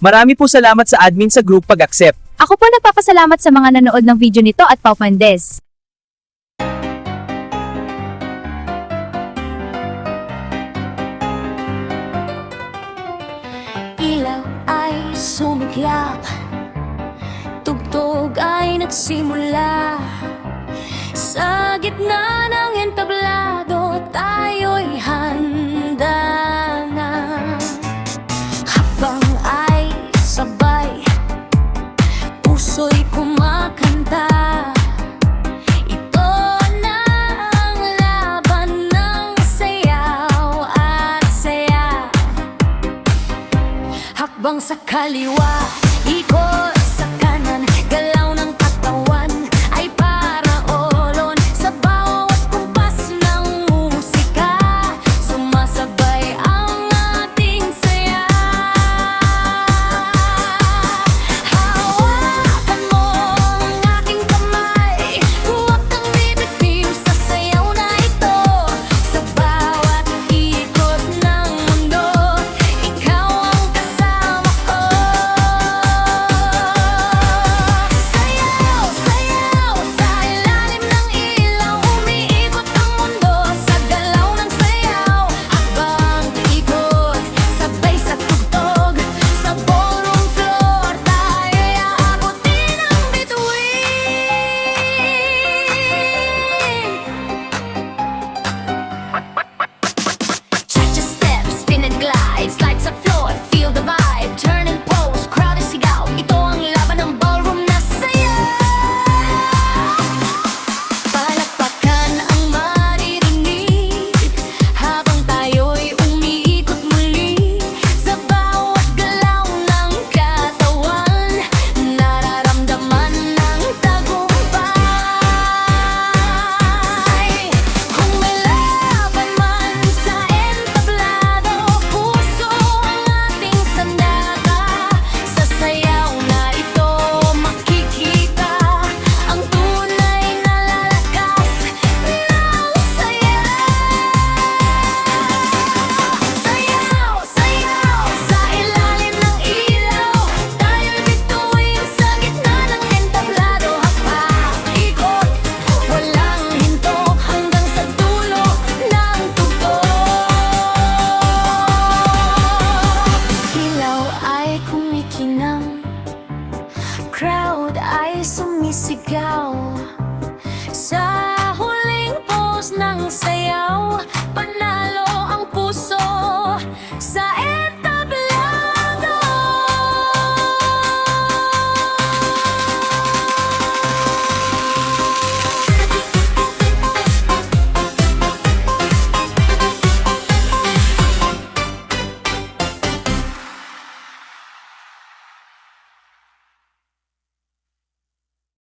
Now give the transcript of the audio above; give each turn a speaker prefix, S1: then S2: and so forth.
S1: Marami po salamat sa admin sa group pag-accept.
S2: Ako po nagpapasalamat sa mga nanood ng video nito at Pau Mendez.
S3: Ilaw ay sumiklab, tugtog ay nagsimula. Sa gitna ng entablado, tayo'y handa na. Habang ay sabay, puso'y kumakanta. Ito na ang laban ng sayaw at saya. Hakbang sa kaliwa, ikot sa kanan, galaw ng katawan ay para olon. Sa bawat kumpas ng musika, sumasabay ang ating saya. Hawakan mo ang aking kamay, huwag kang bibitiw sa sayaw na ito. Sa bawat ikot ng mundo, ikaw ang kasama ko. Sayaw, sayaw, sa ilalim ng ilaw, umiikot ang mundo sa galaw ng sayaw. Habang ikot, sabay sa tugtog, sa ballroom floor, tayo'y aabutin ang bituin. Cha-cha step, spin and glide, slide sa floor, feel the vibe, turn and pose, crowd is sigaw. Ito ang laban ng ballroom na sayaw. Palakpakan ang maririnig habang tayo'y umiikot muli. Sa bawat galaw ng katawan, nararamdaman ng tagumpay. Kung may laban man sa entablado, puso ang ating sandata. Sa sayaw na ito makikita ang tunay na lalakas ng saya. Sayaw, sayaw, sa ilalim ng ilaw, tayo'y bituin sa gitna ng entablado. Hakbang, ikot, walang hinto, hanggang sa dulo ng tugtog. Ilaw ay kumikinang, crowd ay sumisigaw.